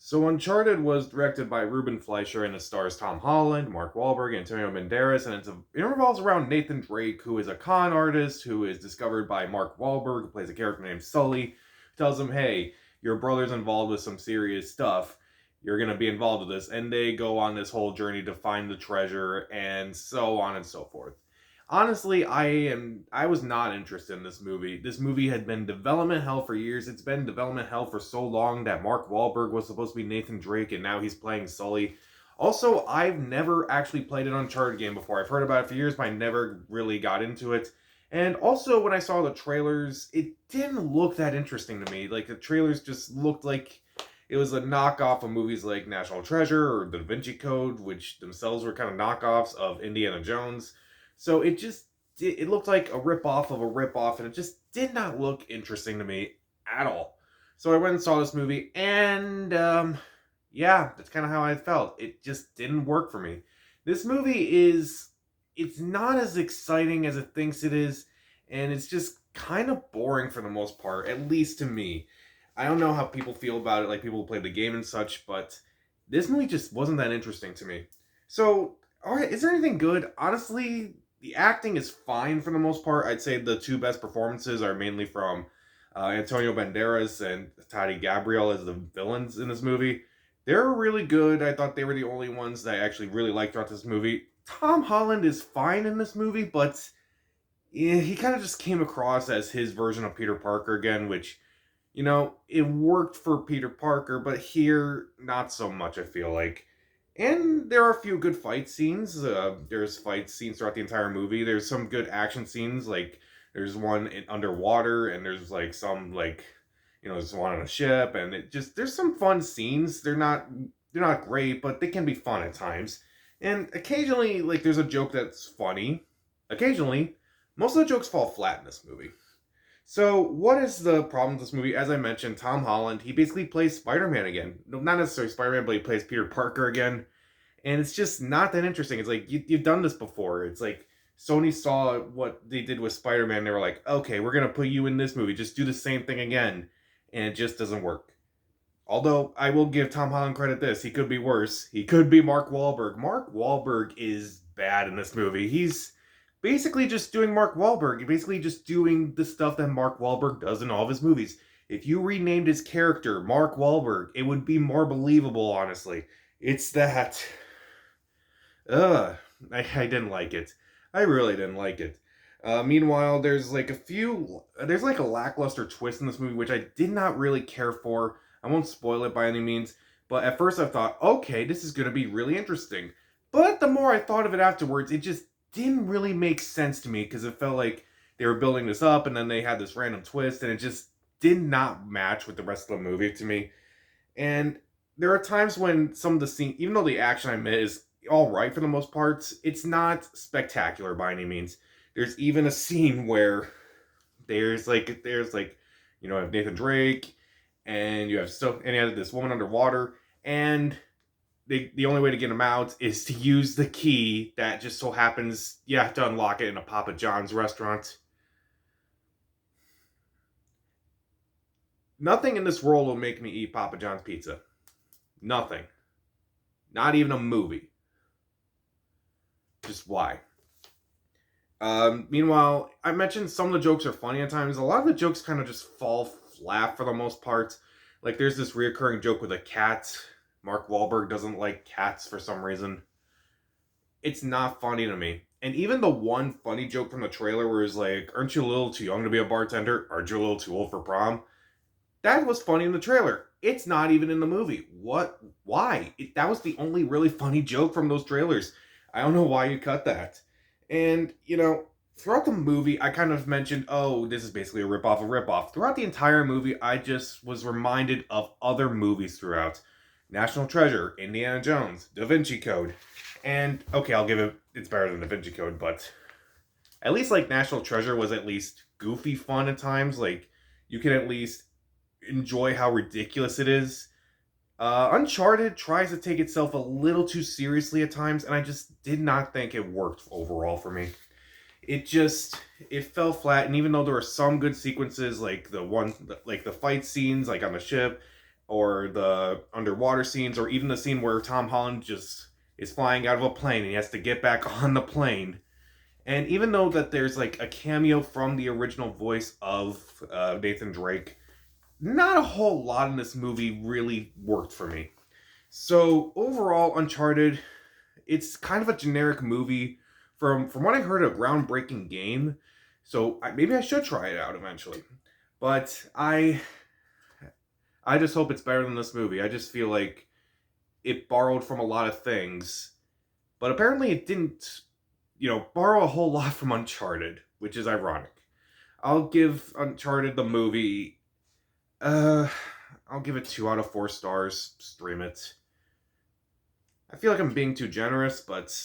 So Uncharted was directed by Ruben Fleischer and it stars Tom Holland, Mark Wahlberg, Antonio Banderas, and it revolves around Nathan Drake, who is a con artist who is discovered by Mark Wahlberg, who plays a character named Sully, tells him, hey, your brother's involved with some serious stuff. You're going to be involved with this. And they go on this whole journey to find the treasure and so on and so forth. Honestly, I was not interested in this movie. This movie had been development hell for years. It's been development hell for so long that Mark Wahlberg was supposed to be Nathan Drake and now he's playing Sully. Also, I've never actually played an Uncharted game before. I've heard about it for years, but I never really got into it. And also, when I saw the trailers, it didn't look that interesting to me. Like, the trailers just looked like it was a knockoff of movies like National Treasure or The Da Vinci Code, which themselves were kind of knockoffs of Indiana Jones. So it looked like a ripoff of a ripoff, and it just did not look interesting to me at all. So I went and saw this movie, and yeah, that's kind of how I felt. It just didn't work for me. This movie it's not as exciting as it thinks it is, and it's just kind of boring for the most part, at least to me. I don't know how people feel about it, like people who play the game and such, but this movie just wasn't that interesting to me. So, alright, is there anything good? Honestly, the acting is fine for the most part. I'd say the two best performances are mainly from Antonio Banderas and Tati Gabriel as the villains in this movie. They're really good. I thought they were the only ones that I actually really liked throughout this movie. Tom Holland is fine in this movie, but yeah, he kind of just came across as his version of Peter Parker again, which, it worked for Peter Parker, but here, not so much, I feel like. And there are a few good fight scenes. There's fight scenes throughout the entire movie. There's some good action scenes, like there's one underwater, and there's like some there's one on a ship, and there's some fun scenes. They're not great, but they can be fun at times. And occasionally, like there's a joke that's funny. Occasionally, most of the jokes fall flat in this movie. So, what is the problem with this movie? As I mentioned, Tom Holland, he basically plays Spider-Man again. No, not necessarily Spider-Man, but he plays Peter Parker again. And it's just not that interesting. It's like, you've done this before. It's like, Sony saw what they did with Spider-Man. They were like, okay, we're going to put you in this movie. Just do the same thing again. And it just doesn't work. Although, I will give Tom Holland credit this. He could be worse. He could be Mark Wahlberg. Mark Wahlberg is bad in this movie. He's basically just doing Mark Wahlberg. He's basically just doing the stuff that Mark Wahlberg does in all of his movies. If you renamed his character Mark Wahlberg, it would be more believable, honestly. It's that. Ugh. I didn't like it. I really didn't like it. Meanwhile, there's like a lackluster twist in this movie, which I did not really care for. I won't spoil it by any means, but at first I thought, okay, this is going to be really interesting. But the more I thought of it afterwards, it just didn't really make sense to me because it felt like they were building this up and then they had this random twist and it just did not match with the rest of the movie to me. And there are times when some of the scene, even though the action I admit is all right for the most parts, it's not spectacular by any means. There's even a scene where there's like you have Nathan Drake and you have this woman underwater, and the only way to get him out is to use the key that just so happens you have to unlock it in a Papa John's restaurant. Nothing in this world will make me eat Papa John's pizza. Nothing. Not even a movie. Just why? Meanwhile, I mentioned some of the jokes are funny at times. A lot of the jokes kind of just fall flat for the most part. Like there's this reoccurring joke with a cat. Mark Wahlberg doesn't like cats for some reason. It's not funny to me. And even the one funny joke from the trailer where he's like, aren't you a little too young to be a bartender? Aren't you a little too old for prom? That was funny in the trailer. It's not even in the movie. What? Why? That was the only really funny joke from those trailers. I don't know why you cut that. And, throughout the movie, I kind of mentioned, oh, this is basically a ripoff of ripoff. Throughout the entire movie, I just was reminded of other movies throughout. National Treasure, Indiana Jones, Da Vinci Code. And, okay, I'll give it's better than Da Vinci Code, but at least, like, National Treasure was at least goofy fun at times. Like, you can at least enjoy how ridiculous it is. Uncharted tries to take itself a little too seriously at times, and I just did not think it worked overall for me. It fell flat, and even though there were some good sequences, like the fight scenes, like on the ship, or the underwater scenes, or even the scene where Tom Holland just is flying out of a plane and he has to get back on the plane. And even though that there's like a cameo from the original voice of Nathan Drake, not a whole lot in this movie really worked for me. So overall, Uncharted, it's kind of a generic movie. From what I heard, a groundbreaking game. So maybe I should try it out eventually. But I just hope it's better than this movie. I just feel like it borrowed from a lot of things, but apparently it didn't, borrow a whole lot from Uncharted, which is ironic. I'll give Uncharted the movie, uh, I'll give it 2 out of 4 stars. Stream it. I feel like I'm being too generous, but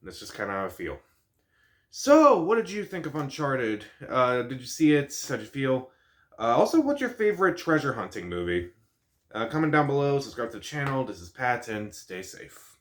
that's just kind of how I feel. So, what did you think of Uncharted? Did you see it? How'd you feel? Also, what's your favorite treasure hunting movie? Comment down below, subscribe to the channel. This is Pat, and stay safe.